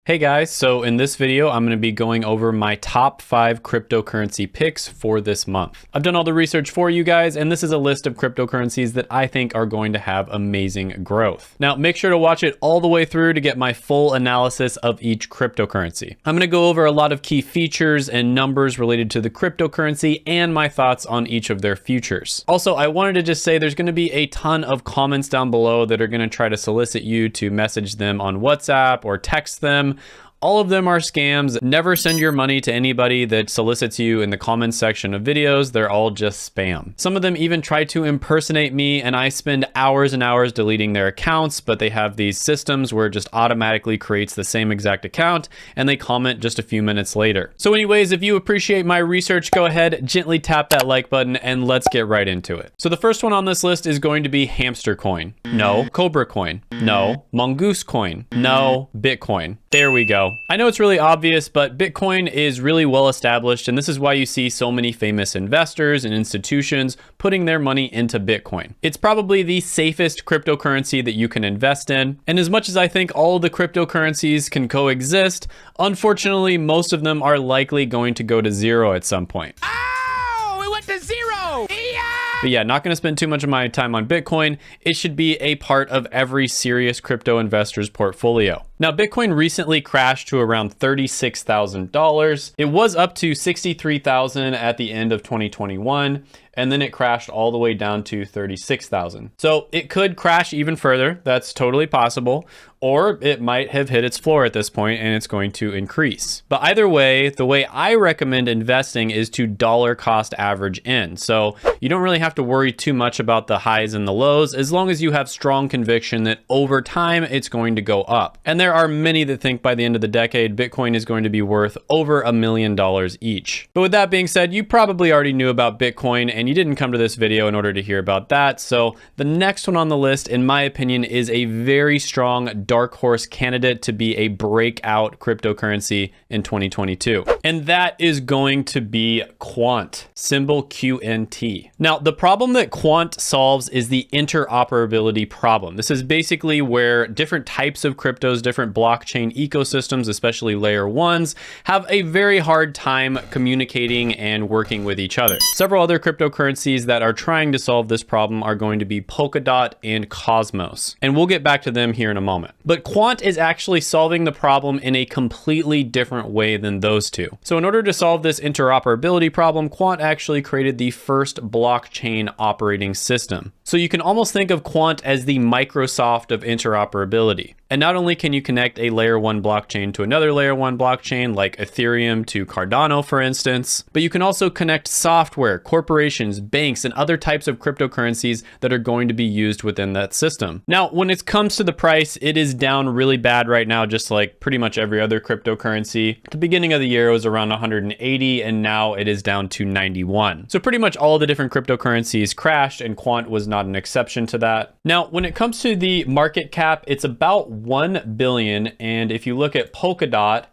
Hey guys, so in this video, I'm going to be going over my top 5 cryptocurrency picks for this month. I've done all the research for you guys, and this is a list of cryptocurrencies that I think are going to have amazing growth. Now, make sure to watch it all the way through to get my full analysis of each cryptocurrency. I'm going to go over a lot of key features and numbers related to the cryptocurrency and my thoughts on each of their futures. Also, I wanted to just say there's going to be a ton of comments down below that are going to try to solicit you to message them on WhatsApp or text them. All of them are scams. Never send your money to anybody that solicits you in the comments section of videos. They're all just spam. Some of them even try to impersonate me, and I spend hours and hours deleting their accounts, but they have these systems where it just automatically creates the same exact account, and they comment just a few minutes later. So anyways, if you appreciate my research, go ahead, gently tap that like button, and let's get right into it. So the first one on this list is going to be Hamster Coin. No. Cobra Coin. No. Mongoose Coin. No. Bitcoin. There we go. I know it's really obvious, but Bitcoin is really well established, and this is why you see so many famous investors and institutions putting their money into Bitcoin. It's probably the safest cryptocurrency that you can invest in, and as much as I think all of the cryptocurrencies can coexist, unfortunately, most of them are likely going to go to zero at some point. Oh, it went to zero! Yeah! But yeah, not going to spend too much of my time on Bitcoin. It should be a part of every serious crypto investor's portfolio. Now, Bitcoin recently crashed to around $36,000. It was up to $63,000 at the end of 2021, and then it crashed all the way down to $36,000. So it could crash even further. That's totally possible. Or it might have hit its floor at this point and it's going to increase. But either way, the way I recommend investing is to dollar cost average in. So you don't really have to worry too much about the highs and the lows, as long as you have strong conviction that over time it's going to go up. And there are many that think by the end of the decade, Bitcoin is going to be worth over $1 million each. But with that being said, you probably already knew about Bitcoin and you didn't come to this video in order to hear about that. So the next one on the list, in my opinion, is a very strong dark horse candidate to be a breakout cryptocurrency in 2022. And that is going to be Quant, symbol QNT. Now, the problem that Quant solves is the interoperability problem. This is basically where different types of cryptos, different blockchain ecosystems, especially layer ones, have a very hard time communicating and working with each other. Several other cryptocurrencies that are trying to solve this problem are going to be Polkadot and Cosmos. And we'll get back to them here in a moment. But Quant is actually solving the problem in a completely different way than those two. So in order to solve this interoperability problem, Quant actually created the first blockchain operating system. So you can almost think of Quant as the Microsoft of interoperability. And not only can you connect a layer 1 blockchain to another layer 1 blockchain like Ethereum to Cardano, for instance, but you can also connect software, corporations, banks, and other types of cryptocurrencies that are going to be used within that system. Now, when it comes to the price, it is down really bad right now, just like pretty much every other cryptocurrency. At the beginning of the year, it was around 180, and now it is down to 91. So pretty much all the different cryptocurrencies crashed, and Quant was not an exception to that. Now, when it comes to the market cap, it's about 1 billion. And if you look at Polkadot,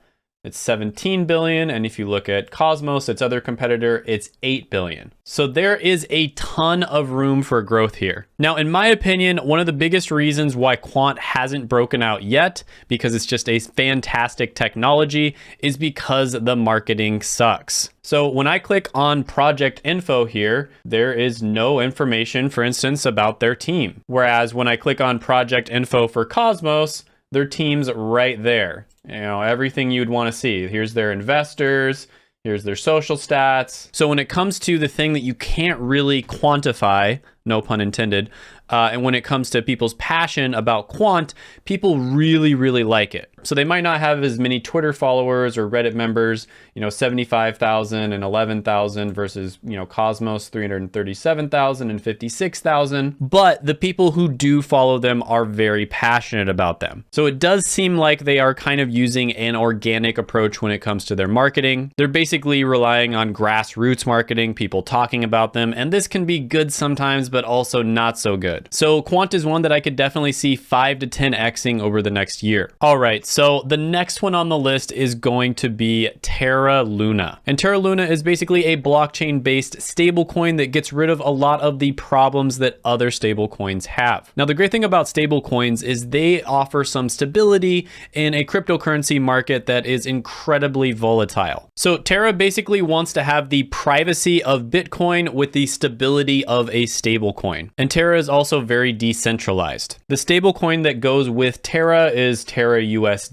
it's 17 billion. And if you look at Cosmos, its other competitor, it's 8 billion. So there is a ton of room for growth here. Now, in my opinion, one of the biggest reasons why Quant hasn't broken out yet, because it's just a fantastic technology, is because the marketing sucks. So when I click on project info here, there is no information, for instance, about their team. Whereas when I click on project info for Cosmos, their team's right there. You know, everything you'd want to see. Here's their investors. Here's their social stats. So when it comes to the thing that you can't really quantify, no pun intended, and when it comes to people's passion about Quant, people really, really like it. So they might not have as many Twitter followers or Reddit members, 75,000 and 11,000 versus, Cosmos, 337,000 and 56,000. But the people who do follow them are very passionate about them. So it does seem like they are kind of using an organic approach when it comes to their marketing. They're basically relying on grassroots marketing, people talking about them. And this can be good sometimes, but also not so good. So Quant is one that I could definitely see 5 to 10xing over the next year. All right. So the next one on the list is going to be Terra Luna. And Terra Luna is basically a blockchain-based stablecoin that gets rid of a lot of the problems that other stablecoins have. Now, the great thing about stablecoins is they offer some stability in a cryptocurrency market that is incredibly volatile. So Terra basically wants to have the privacy of Bitcoin with the stability of a stablecoin. And Terra is also very decentralized. The stablecoin that goes with Terra is Terra USD,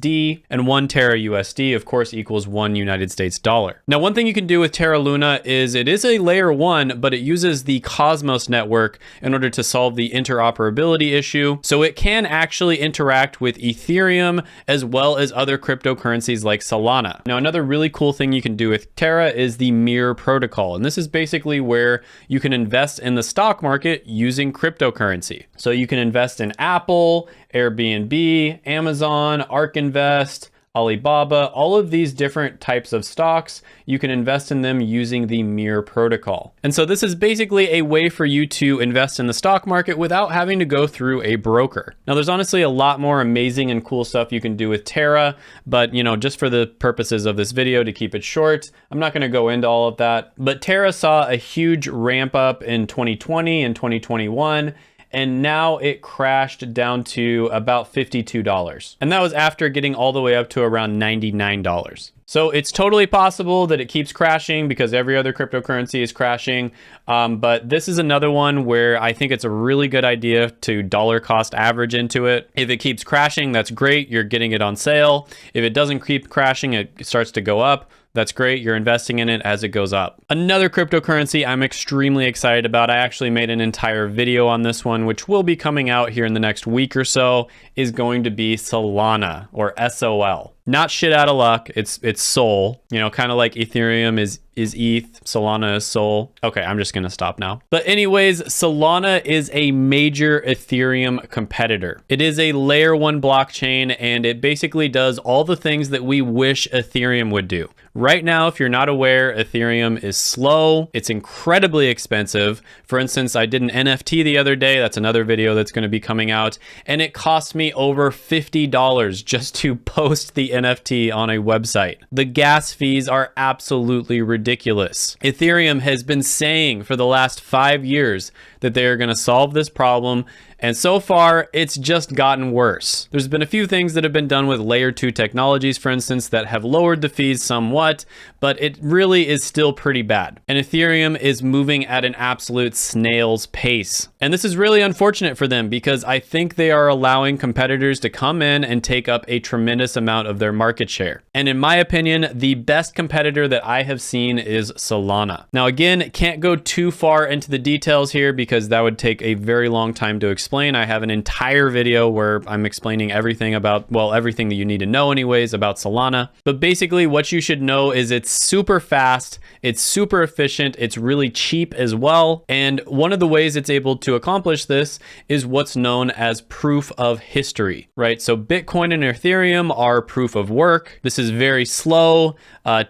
and 1 Terra USD, of course, equals 1 United States dollar. Now, one thing you can do with Terra Luna is it is a layer 1, but it uses the Cosmos network in order to solve the interoperability issue. So it can actually interact with Ethereum as well as other cryptocurrencies like Solana. Now, another really cool thing you can do with Terra is the mirror protocol. And this is basically where you can invest in the stock market using cryptocurrency. So you can invest in Apple, Airbnb, Amazon, ARK Invest, Alibaba, all of these different types of stocks, you can invest in them using the mirror protocol. And so this is basically a way for you to invest in the stock market without having to go through a broker. Now, there's honestly a lot more amazing and cool stuff you can do with Terra, but just for the purposes of this video, to keep it short, I'm not going to go into all of that. But Terra saw a huge ramp up in 2020 and 2021. And now it crashed down to about $52. And that was after getting all the way up to around $99. So it's totally possible that it keeps crashing because every other cryptocurrency is crashing. But this is another one where I think it's a really good idea to dollar cost average into it. If it keeps crashing, that's great. You're getting it on sale. If it doesn't keep crashing, it starts to go up. That's great. You're investing in it as it goes up. Another cryptocurrency I'm extremely excited about, I actually made an entire video on this one, which will be coming out here in the next week or so, is going to be Solana, or SOL. Not shit out of luck. It's Sol, kind of like Ethereum is ETH, Solana is Sol. Okay, I'm just gonna stop now. But anyways, Solana is a major Ethereum competitor. It is a layer 1 blockchain, and it basically does all the things that we wish Ethereum would do. Right now, if you're not aware, Ethereum is slow. It's incredibly expensive. For instance, I did an NFT the other day. That's another video that's going to be coming out. And it cost me over $50 just to post the NFT on a website. The gas fees are absolutely ridiculous. Ethereum has been saying for the last 5 years that they are going to solve this problem. And so far, it's just gotten worse. There's been a few things that have been done with layer 2 technologies, for instance, that have lowered the fees somewhat, but it really is still pretty bad. And Ethereum is moving at an absolute snail's pace. And this is really unfortunate for them because I think they are allowing competitors to come in and take up a tremendous amount of their market share. And in my opinion, the best competitor that I have seen is Solana. Now, again, can't go too far into the details here because that would take a very long time to explain. I have an entire video where I'm explaining everything about, well, everything that you need to know anyways about Solana. But basically what you should know is it's super fast, it's super efficient, it's really cheap as well. And one of the ways it's able to accomplish this is what's known as proof of history, right? So Bitcoin and Ethereum are proof of work. This is very slow,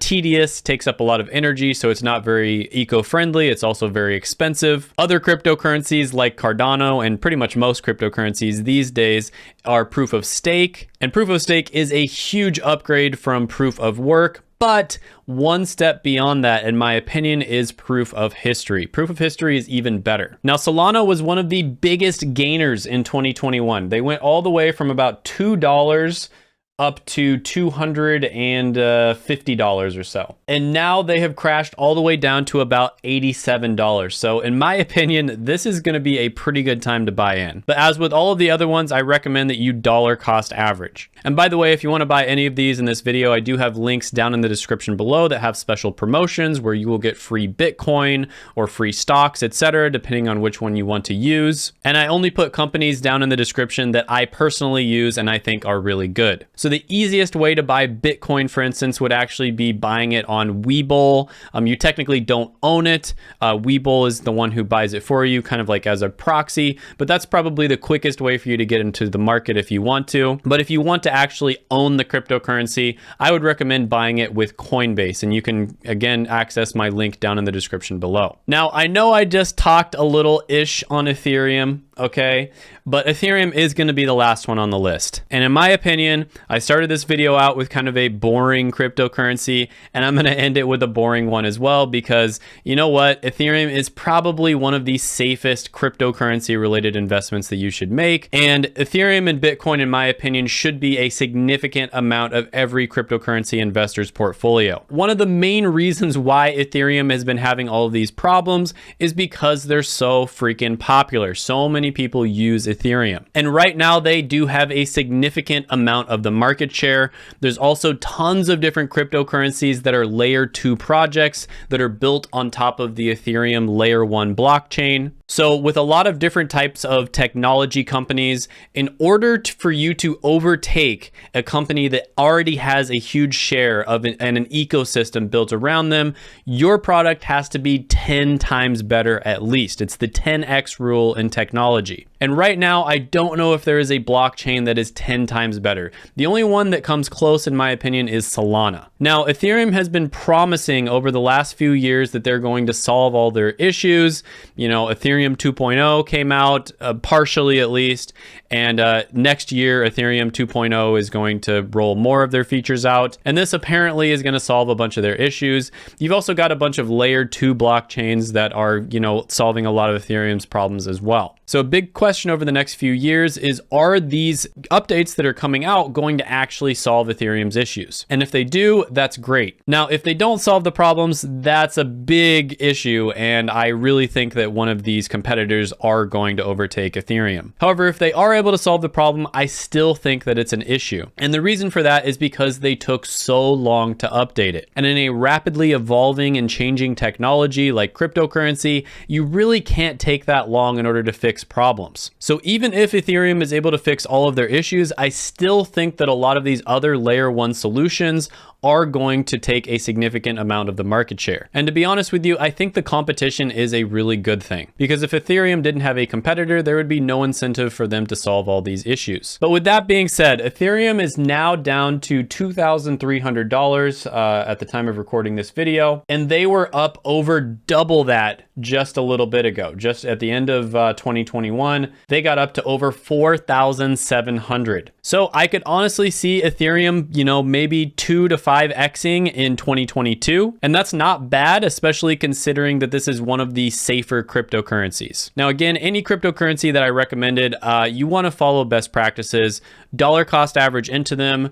tedious, takes up a lot of energy, so it's not very eco-friendly. It's also very expensive. Other cryptocurrencies like Cardano and pretty much most cryptocurrencies these days are proof of stake. And proof of stake is a huge upgrade from proof of work. But one step beyond that, in my opinion, is proof of history. Proof of history is even better. Now, Solana was one of the biggest gainers in 2021. They went all the way from about $2 up to $250 or so. And now they have crashed all the way down to about $87. So in my opinion, this is going to be a pretty good time to buy in. But as with all of the other ones, I recommend that you dollar cost average. And by the way, if you want to buy any of these in this video, I do have links down in the description below that have special promotions where you will get free Bitcoin or free stocks, etc., depending on which one you want to use. And I only put companies down in the description that I personally use and I think are really good. So the easiest way to buy Bitcoin, for instance, would actually be buying it on Webull. You technically don't own it. Webull is the one who buys it for you, kind of like as a proxy, but that's probably the quickest way for you to get into the market if you want to. But if you want to actually own the cryptocurrency, I would recommend buying it with Coinbase, and you can, again, access my link down in the description below. Now, I know I just talked a little-ish on Ethereum, okay? But Ethereum is going to be the last one on the list. And in my opinion, I started this video out with kind of a boring cryptocurrency, and I'm going to end it with a boring one as well, because you know what? Ethereum is probably one of the safest cryptocurrency related investments that you should make. And Ethereum and Bitcoin, in my opinion, should be a significant amount of every cryptocurrency investor's portfolio. One of the main reasons why Ethereum has been having all of these problems is because they're so freaking popular. So many people use Ethereum. And right now they do have a significant amount of the market share. There's also tons of different cryptocurrencies that are layer 2 projects that are built on top of the Ethereum layer 1 blockchain. So with a lot of different types of technology companies, in order for you to overtake a company that already has a huge share of an ecosystem built around them, your product has to be 10 times better at least. It's the 10x rule in technology. And right now, I don't know if there is a blockchain that is 10 times better. The only one that comes close, in my opinion, is Solana. Now, Ethereum has been promising over the last few years that they're going to solve all their issues. You know, Ethereum 2.0 came out, partially at least, and next year, Ethereum 2.0 is going to roll more of their features out. And this apparently is going to solve a bunch of their issues. You've also got a bunch of layer 2 blockchains that are, you know, solving a lot of Ethereum's problems as well. So a big question over the next few years is, are these updates that are coming out going to actually solve Ethereum's issues? And if they do, that's great. Now, if they don't solve the problems, that's a big issue. And I really think that one of these competitors are going to overtake Ethereum. However, if they are able to solve the problem, I still think that it's an issue. And the reason for that is because they took so long to update it. And in a rapidly evolving and changing technology like cryptocurrency, you really can't take that long in order to fix problems. So even if Ethereum is able to fix all of their issues, I still think that a lot of these other layer 1 solutions are going to take a significant amount of the market share. And to be honest with you, I think the competition is a really good thing, because if Ethereum didn't have a competitor, there would be no incentive for them to solve all these issues. But with that being said, Ethereum is now down to $2,300 at the time of recording this video, and they were up over double that just a little bit ago. Just at the end of 2021, they got up to over 4,700. So I could honestly see Ethereum, you know, maybe 2 to 5xing in 2022. And that's not bad, especially considering that this is one of the safer cryptocurrencies. Now, again, any cryptocurrency that I recommended, you want to follow best practices, dollar cost average into them,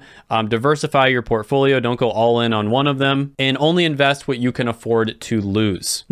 diversify your portfolio, don't go all in on one of them, and only invest what you can afford to lose.